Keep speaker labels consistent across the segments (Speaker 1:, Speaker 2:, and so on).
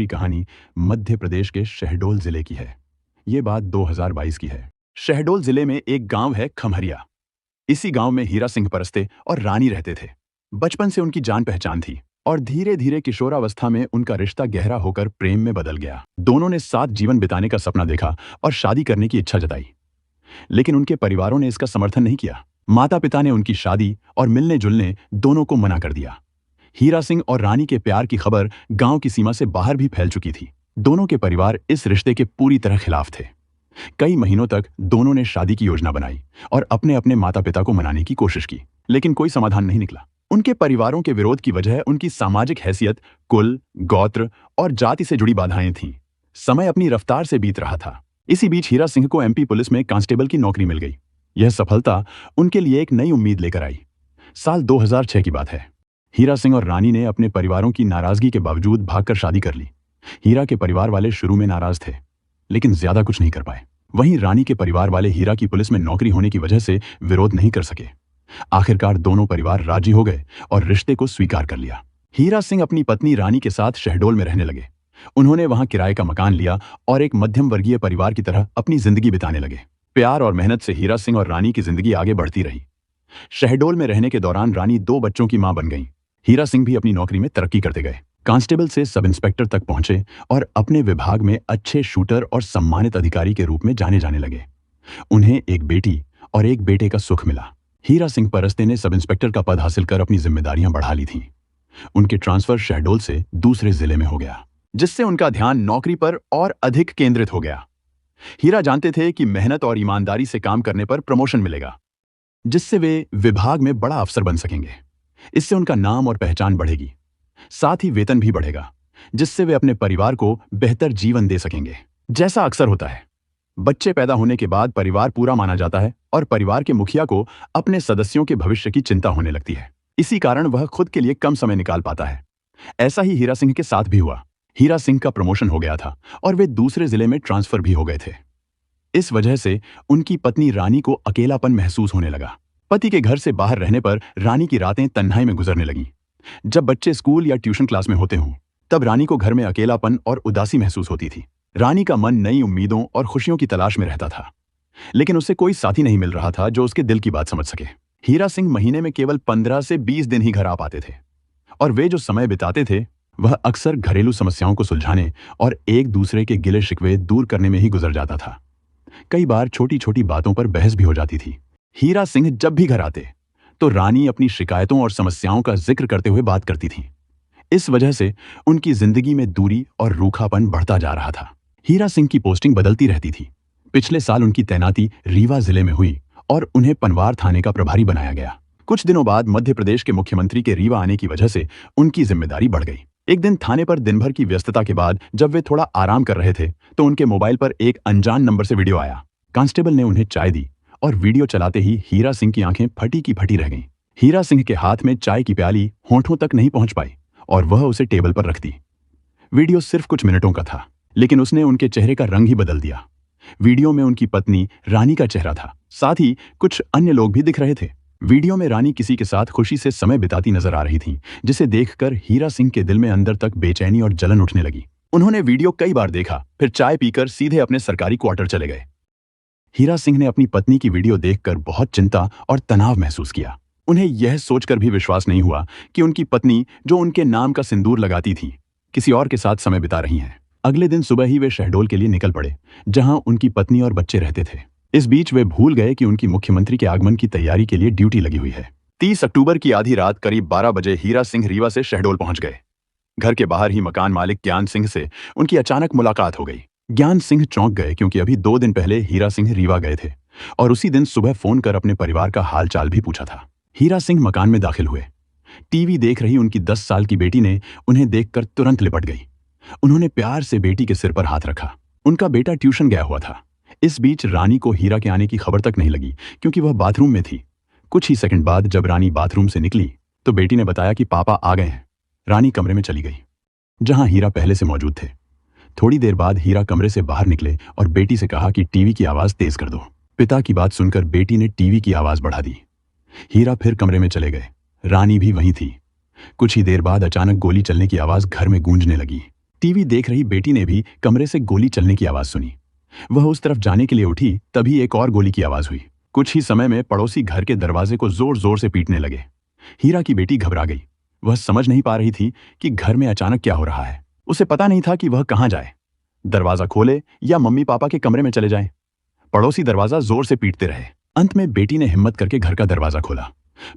Speaker 1: कहानी मध्य प्रदेश के शहडोल जिले की है। ये बात 2022 की है। शहडोल जिले में एक गांव है खमहरिया। इसी गांव में हीरा सिंह परस्ते और रानी रहते थे। बचपन से उनकी जान पहचान थी और धीरे धीरे किशोरावस्था में उनका रिश्ता गहरा होकर प्रेम में बदल गया। दोनों ने साथ जीवन बिताने का सपना देखा और शादी करने की इच्छा जताई, लेकिन उनके परिवारों ने इसका समर्थन नहीं किया। माता पिता ने उनकी शादी और मिलने जुलने दोनों को मना कर दिया। हीरा सिंह और रानी के प्यार की खबर गांव की सीमा से बाहर भी फैल चुकी थी। दोनों के परिवार इस रिश्ते के पूरी तरह खिलाफ थे। कई महीनों तक दोनों ने शादी की योजना बनाई और अपने अपने माता पिता को मनाने की कोशिश की, लेकिन कोई समाधान नहीं निकला। उनके परिवारों के विरोध की वजह उनकी सामाजिक हैसियत, कुल, गोत्र और जाति से जुड़ी बाधाएं थीं। समय अपनी रफ्तार से बीत रहा था। इसी बीच हीरा सिंह को एमपी पुलिस में कांस्टेबल की नौकरी मिल गई। यह सफलता उनके लिए एक नई उम्मीद लेकर आई। साल 2006 की बात है। हीरा सिंह और रानी ने अपने परिवारों की नाराजगी के बावजूद भागकर शादी कर ली। हीरा के परिवार वाले शुरू में नाराज थे, लेकिन ज्यादा कुछ नहीं कर पाए। वहीं रानी के परिवार वाले हीरा की पुलिस में नौकरी होने की वजह से विरोध नहीं कर सके। आखिरकार दोनों परिवार राजी हो गए और रिश्ते को स्वीकार कर लिया। हीरा सिंह अपनी पत्नी रानी के साथ शहडोल में रहने लगे। उन्होंने वहां किराए का मकान लिया और एक मध्यम वर्गीय परिवार की तरह अपनी जिंदगी बिताने लगे। प्यार और मेहनत से हीरा सिंह और रानी की जिंदगी आगे बढ़ती रही। शहडोल में रहने के दौरान रानी 2 बच्चों की मां बन गई। हीरा सिंह भी अपनी नौकरी में तरक्की करते गए। कांस्टेबल से सब इंस्पेक्टर तक पहुंचे और अपने विभाग में अच्छे शूटर और सम्मानित अधिकारी के रूप में जाने जाने लगे। उन्हें एक बेटी और एक बेटे का सुख मिला। हीरा सिंह परस्ते ने सब इंस्पेक्टर का पद हासिल कर अपनी जिम्मेदारियां बढ़ा ली थीं। उनके ट्रांसफर शहडोल से दूसरे जिले में हो गया, जिससे उनका ध्यान नौकरी पर और अधिक केंद्रित हो गया। हीरा जानते थे कि मेहनत और ईमानदारी से काम करने पर प्रमोशन मिलेगा, जिससे वे विभाग में बड़ा अफसर बन सकेंगे। इससे उनका नाम और पहचान बढ़ेगी, साथ ही वेतन भी बढ़ेगा, जिससे वे अपने परिवार को बेहतर जीवन दे सकेंगे। जैसा अक्सर होता है, बच्चे पैदा होने के बाद परिवार पूरा माना जाता है और परिवार के मुखिया को अपने सदस्यों के भविष्य की चिंता होने लगती है। इसी कारण वह खुद के लिए कम समय निकाल पाता है। ऐसा ही हीरा सिंह के साथ भी हुआ। हीरा सिंह का प्रमोशन हो गया था और वे दूसरे जिले में ट्रांसफर भी हो गए थे। इस वजह से उनकी पत्नी रानी को अकेलापन महसूस होने लगा। पति के घर से बाहर रहने पर रानी की रातें तन्हाई में गुजरने लगीं। जब बच्चे स्कूल या ट्यूशन क्लास में होते हों, तब रानी को घर में अकेलापन और उदासी महसूस होती थी। रानी का मन नई उम्मीदों और खुशियों की तलाश में रहता था, लेकिन उसे कोई साथी नहीं मिल रहा था जो उसके दिल की बात समझ सके। हीरा सिंह महीने में केवल 15 से 20 दिन ही घर आ पाते थे और वे जो समय बिताते थे वह अक्सर घरेलू समस्याओं को सुलझाने और एक दूसरे के गिले शिकवे दूर करने में ही गुजर जाता था। कई बार छोटी छोटी बातों पर बहस भी हो जाती थी। हीरा सिंह जब भी घर आते तो रानी अपनी शिकायतों और समस्याओं का जिक्र करते हुए बात करती थी। इस वजह से उनकी जिंदगी में दूरी और रूखापन बढ़ता जा रहा था। हीरा सिंह की पोस्टिंग बदलती रहती थी। पिछले साल उनकी तैनाती रीवा जिले में हुई और उन्हें पनवार थाने का प्रभारी बनाया गया। कुछ दिनों बाद मध्य प्रदेश के मुख्यमंत्री के रीवा आने की वजह से उनकी जिम्मेदारी बढ़ गई। एक दिन थाने पर दिन भर की व्यस्तता के बाद जब वे थोड़ा आराम कर रहे थे तो उनके मोबाइल पर एक अनजान नंबर से वीडियो आया। कांस्टेबल ने उन्हें चाय दी और वीडियो चलाते ही हीरा सिंह की आंखें फटी की फटी रह गईं। हीरा सिंह के हाथ में चाय की प्याली होंठों तक नहीं पहुंच पाई और वह उसे टेबल पर रख दी। वीडियो सिर्फ कुछ मिनटों का था, लेकिन उसने उनके चेहरे का रंग ही बदल दिया। वीडियो में उनकी पत्नी रानी का चेहरा था, साथ ही कुछ अन्य लोग भी दिख रहे थे। वीडियो में रानी किसी के साथ खुशी से समय बिताती नजर आ रही थी, जिसे देखकर हीरा सिंह के दिल में अंदर तक बेचैनी और जलन उठने लगी। उन्होंने वीडियो कई बार देखा, फिर चाय पीकर सीधे अपने सरकारी क्वार्टर चले गए। हीरा सिंह ने अपनी पत्नी की वीडियो देखकर बहुत चिंता और तनाव महसूस किया। उन्हें यह सोचकर भी विश्वास नहीं हुआ कि उनकी पत्नी, जो उनके नाम का सिंदूर लगाती थी, किसी और के साथ समय बिता रही हैं। अगले दिन सुबह ही वे शहडोल के लिए निकल पड़े, जहां उनकी पत्नी और बच्चे रहते थे। इस बीच वे भूल गए कि उनकी मुख्यमंत्री के आगमन की तैयारी के लिए ड्यूटी लगी हुई है। 30 अक्टूबर की आधी रात करीब 12 बजे हीरा सिंह रीवा से शहडोल पहुंच गए। घर के बाहर ही मकान मालिक ज्ञान सिंह से उनकी अचानक मुलाकात हो गई। ज्ञान सिंह चौंक गए क्योंकि अभी 2 दिन पहले हीरा सिंह रीवा गए थे और उसी दिन सुबह फोन कर अपने परिवार का हाल चाल भी पूछा था। हीरा सिंह मकान में दाखिल हुए। टीवी देख रही उनकी 10 साल की बेटी ने उन्हें देखकर तुरंत लिपट गई। उन्होंने प्यार से बेटी के सिर पर हाथ रखा। उनका बेटा ट्यूशन गया हुआ था। इस बीच रानी को हीरा के आने की खबर तक नहीं लगी क्योंकि वह बाथरूम में थी। कुछ ही सेकंड बाद जब रानी बाथरूम से निकली तो बेटी ने बताया कि पापा आ गए हैं। रानी कमरे में चली गई, जहां हीरा पहले से मौजूद थे। थोड़ी देर बाद हीरा कमरे से बाहर निकले और बेटी से कहा कि टीवी की आवाज तेज कर दो। पिता की बात सुनकर बेटी ने टीवी की आवाज बढ़ा दी। हीरा फिर कमरे में चले गए। रानी भी वहीं थी। कुछ ही देर बाद अचानक गोली चलने की आवाज घर में गूंजने लगी। टीवी देख रही बेटी ने भी कमरे से गोली चलने की आवाज सुनी। वह उस तरफ जाने के लिए उठी, तभी एक और गोली की आवाज हुई। कुछ ही समय में पड़ोसी घर के दरवाजे को जोर जोर से पीटने लगे। हीरा की बेटी घबरा गई। वह समझ नहीं पा रही थी कि घर में अचानक क्या हो रहा है। उसे पता नहीं था कि वह कहां जाए, दरवाजा खोले या मम्मी पापा के कमरे में चले जाए। पड़ोसी दरवाजा जोर से पीटते रहे। अंत में बेटी ने हिम्मत करके घर का दरवाजा खोला।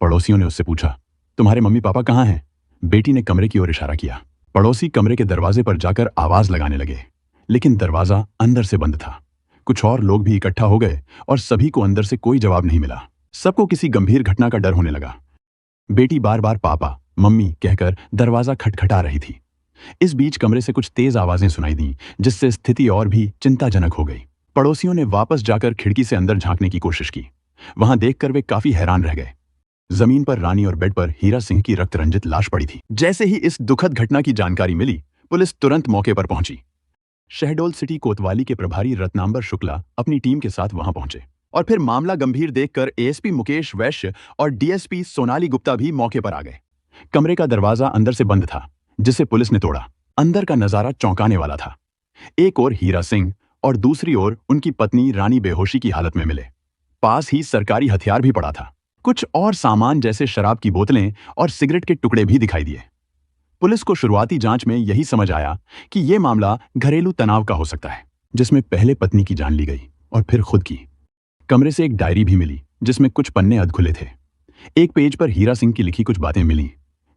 Speaker 1: पड़ोसियों ने उससे पूछा, तुम्हारे मम्मी पापा कहाँ हैं? बेटी ने कमरे की ओर इशारा किया। पड़ोसी कमरे के दरवाजे पर जाकर आवाज लगाने लगे, लेकिन दरवाजा अंदर से बंद था। कुछ और लोग भी इकट्ठा हो गए और सभी को अंदर से कोई जवाब नहीं मिला। सबको किसी गंभीर घटना का डर होने लगा। बेटी बार बार पापा, मम्मी कहकर दरवाजा खटखटा रही थी। इस बीच कमरे से कुछ तेज आवाजें सुनाई दी, जिससे स्थिति और भी चिंताजनक हो गई। पड़ोसियों ने वापस जाकर खिड़की से अंदर झांकने की कोशिश की। वहां देखकर वे काफी हैरान रह गए। जमीन पर रानी और बेड पर हीरा सिंह की रक्त रंजित लाश पड़ी थी। जैसे ही इस दुखद घटना की जानकारी मिली, पुलिस तुरंत मौके पर पहुंची। शहडोल सिटी कोतवाली के प्रभारी रत्नांबर शुक्ला अपनी टीम के साथ वहां पहुंचे और फिर मामला गंभीर देखकर एएसपी मुकेश वैश्य और डीएसपी सोनाली गुप्ता भी मौके पर आ गए। कमरे का दरवाजा अंदर से बंद था, जिसे पुलिस ने तोड़ा। अंदर का नजारा चौंकाने वाला था। एक ओर हीरा सिंह और दूसरी ओर उनकी पत्नी रानी बेहोशी की हालत में मिले। पास ही सरकारी हथियार भी पड़ा था। कुछ और सामान जैसे शराब की बोतलें और सिगरेट के टुकड़े भी दिखाई दिए। पुलिस को शुरुआती जांच में यही समझ आया कि यह मामला घरेलू तनाव का हो सकता है, जिसमें पहले पत्नी की जान ली गई और फिर खुद की। कमरे से एक डायरी भी मिली, जिसमें कुछ पन्ने अधखुले थे। एक पेज पर हीरा सिंह की लिखी कुछ बातें मिली,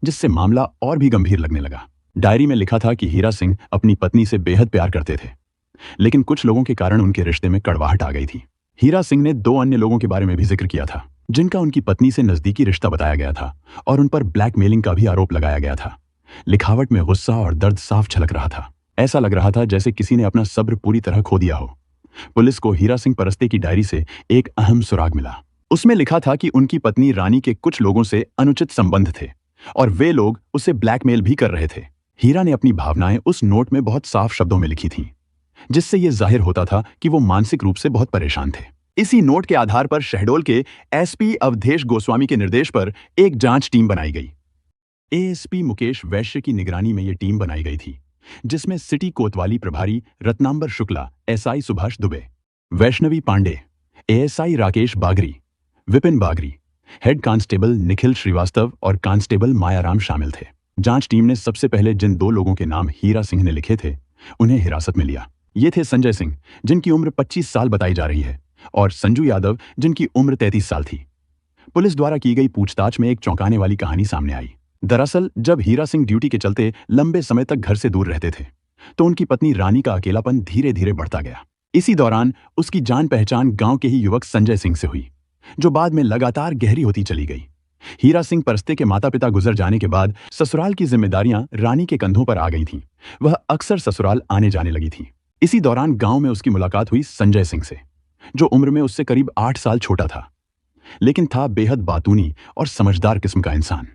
Speaker 1: जिससे मामला और भी गंभीर लगने लगा। डायरी में लिखा था कि हीरा सिंह अपनी पत्नी से बेहद प्यार करते थे, लेकिन कुछ लोगों के कारण उनके रिश्ते में कड़वाहट आ गई थी। हीरा सिंह ने 2 अन्य लोगों के बारे में भी जिक्र किया था, जिनका उनकी पत्नी से नजदीकी रिश्ता बताया गया था और उन पर ब्लैकमेलिंग का भी आरोप लगाया गया था। लिखावट में गुस्सा और दर्द साफ झलक रहा था। ऐसा लग रहा था जैसे किसी ने अपना सब्र पूरी तरह खो दिया हो। पुलिस को हीरा सिंह परस्ते की डायरी से एक अहम सुराग मिला। उसमें लिखा था कि उनकी पत्नी रानी के कुछ लोगों से अनुचित संबंध थे और वे लोग उसे ब्लैकमेल भी कर रहे थे। हीरा ने अपनी भावनाएं उस नोट में बहुत साफ शब्दों में लिखी थीं, जिससे यह जाहिर होता था कि वो मानसिक रूप से बहुत परेशान थे। इसी नोट के आधार पर शहडोल के एसपी अवधेश गोस्वामी के निर्देश पर एक जांच टीम बनाई गई। एएसपी मुकेश वैश्य की निगरानी में यह टीम बनाई गई थी, जिसमें सिटी कोतवाली प्रभारी रत्नांबर शुक्ला, एसआई सुभाष दुबे, वैष्णवी पांडे, एएसआई राकेश बागरी, विपिन बागरी, हेड कांस्टेबल निखिल श्रीवास्तव और कांस्टेबल मायाराम शामिल थे। जांच टीम ने सबसे पहले जिन 2 लोगों के नाम हीरा सिंह ने लिखे थे, उन्हें हिरासत में लिया। ये थे संजय सिंह, जिनकी उम्र 25 साल बताई जा रही है, और संजू यादव, जिनकी उम्र 33 साल थी। पुलिस द्वारा की गई पूछताछ में एक चौंकाने वाली कहानी सामने आई। दरअसल जब हीरा सिंह ड्यूटी के चलते लंबे समय तक घर से दूर रहते थे, तो उनकी पत्नी रानी का अकेलापन धीरे धीरे बढ़ता गया। इसी दौरान उसकी जान पहचान गांव के ही युवक संजय सिंह से हुई, जो बाद में लगातार गहरी होती चली गई। हीरा सिंह परस्ते के माता पिता गुजर जाने के बाद ससुराल की जिम्मेदारियां रानी के कंधों पर आ गई थीं। वह अक्सर ससुराल आने जाने लगी थी। इसी दौरान गांव में उसकी मुलाकात हुई संजय सिंह से, जो उम्र में उससे करीब 8 साल छोटा था, लेकिन था बेहद बातूनी और समझदार किस्म का इंसान।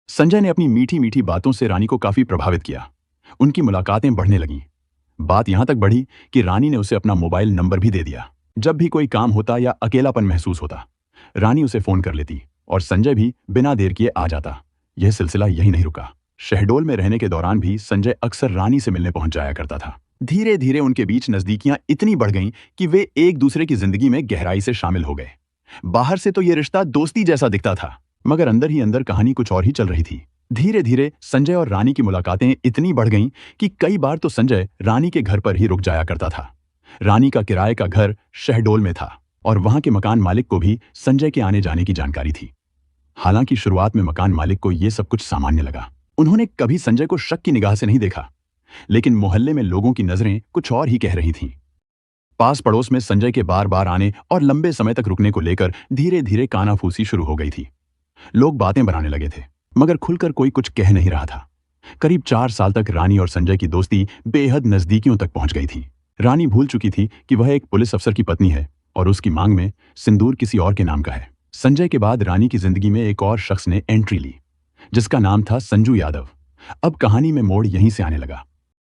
Speaker 1: संजय ने अपनी मीठी मीठी बातों से रानी को काफी प्रभावित किया। उनकी मुलाकातें बढ़ने लगीं। बात यहां तक बढ़ी कि रानी ने उसे अपना मोबाइल नंबर भी दे दिया। जब भी कोई काम होता या अकेलापन महसूस होता, रानी उसे फोन कर लेती और संजय भी बिना देर किए आ जाता। यह सिलसिला यही नहीं रुका। शहडोल में रहने के दौरान भी संजय अक्सर रानी से मिलने पहुंच जाया करता था। धीरे धीरे उनके बीच नजदीकियां इतनी बढ़ गईं कि वे एक दूसरे की जिंदगी में गहराई से शामिल हो गए। बाहर से तो यह रिश्ता दोस्ती जैसा दिखता था, मगर अंदर ही अंदर कहानी कुछ और ही चल रही थी। धीरे धीरे संजय और रानी की मुलाकातें इतनी बढ़ गईं कि कई बार तो संजय रानी के घर पर ही रुक जाया करता था। रानी का किराए का घर शहडोल में था और वहां के मकान मालिक को भी संजय के आने जाने की जानकारी थी। हालांकि शुरुआत में मकान मालिक को यह सब कुछ सामान्य लगा। उन्होंने कभी संजय को शक की निगाह से नहीं देखा, लेकिन मोहल्ले में लोगों की नजरें कुछ और ही कह रही थीं। पास पड़ोस में संजय के बार बार आने और लंबे समय तक रुकने को लेकर धीरे धीरे कानाफूसी शुरू हो गई थी। लोग बातें बनाने लगे थे, मगर खुलकर कोई कुछ कह नहीं रहा था। करीब 4 साल तक रानी और संजय की दोस्ती बेहद नजदीकियों तक पहुंच गई थी। रानी भूल चुकी थी कि वह एक पुलिस अफसर की पत्नी है और उसकी मांग में सिंदूर किसी और के नाम का है। संजय के बाद रानी की जिंदगी में एक और शख्स ने एंट्री ली, जिसका नाम था संजू यादव। अब कहानी में मोड़ यहीं से आने लगा।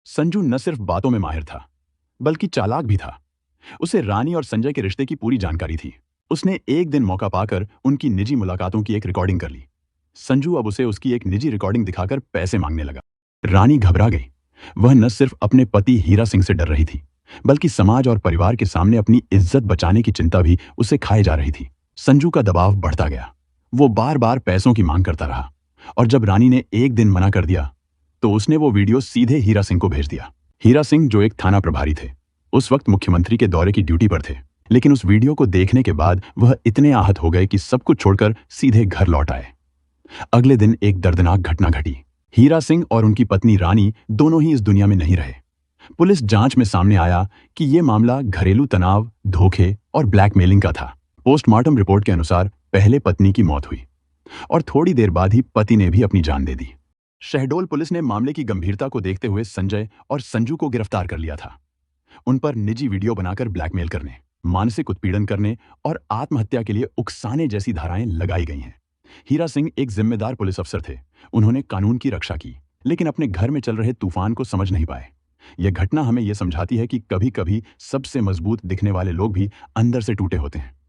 Speaker 1: संजू न सिर्फ बातों में माहिर था, बल्कि चालाक भी था। उसे रानी और संजय के रिश्ते की पूरी जानकारी थी। उसने एक दिन मौका पाकर उनकी निजी मुलाकातों की एक रिकॉर्डिंग कर ली। संजू अब उसे उसकी एक निजी रिकॉर्डिंग दिखाकर पैसे मांगने लगा। रानी घबरा गई। वह न सिर्फ अपने पति हीरा सिंह से डर रही थी, बल्कि समाज और परिवार के सामने अपनी इज्जत बचाने की चिंता भी उसे खाए जा रही थी। संजू का दबाव बढ़ता गया। वो बार बार पैसों की मांग करता रहा और जब रानी ने एक दिन मना कर दिया तो उसने वो वीडियो सीधे हीरा सिंह को भेज दिया। हीरा सिंह जो एक थाना प्रभारी थे, उस वक्त मुख्यमंत्री के दौरे की ड्यूटी पर थे, लेकिन उस वीडियो को देखने के बाद वह इतने आहत हो गए कि सब कुछ छोड़कर सीधे घर लौट आए। अगले दिन एक दर्दनाक घटना घटी। हीरा सिंह और उनकी पत्नी रानी दोनों ही इस दुनिया में नहीं रहे। पुलिस जांच में सामने आया कि यह मामला घरेलू तनाव, धोखे और ब्लैकमेलिंग का था। पोस्टमार्टम रिपोर्ट के अनुसार पहले पत्नी की मौत हुई और थोड़ी देर बाद ही पति ने भी अपनी जान दे दी। शहडोल पुलिस ने मामले की गंभीरता को देखते हुए संजय और संजू को गिरफ्तार कर लिया था। उन पर निजी वीडियो बनाकर ब्लैकमेल करने, मानसिक उत्पीड़न करने और आत्महत्या के लिए उकसाने जैसी धाराएं लगाई गई हैं। हीरा सिंह एक जिम्मेदार पुलिस अफसर थे। उन्होंने कानून की रक्षा की, लेकिन अपने घर में चल रहे तूफान को समझ नहीं पाए। यह घटना हमें यह समझाती है कि कभी-कभी सबसे मजबूत दिखने वाले लोग भी अंदर से टूटे होते हैं।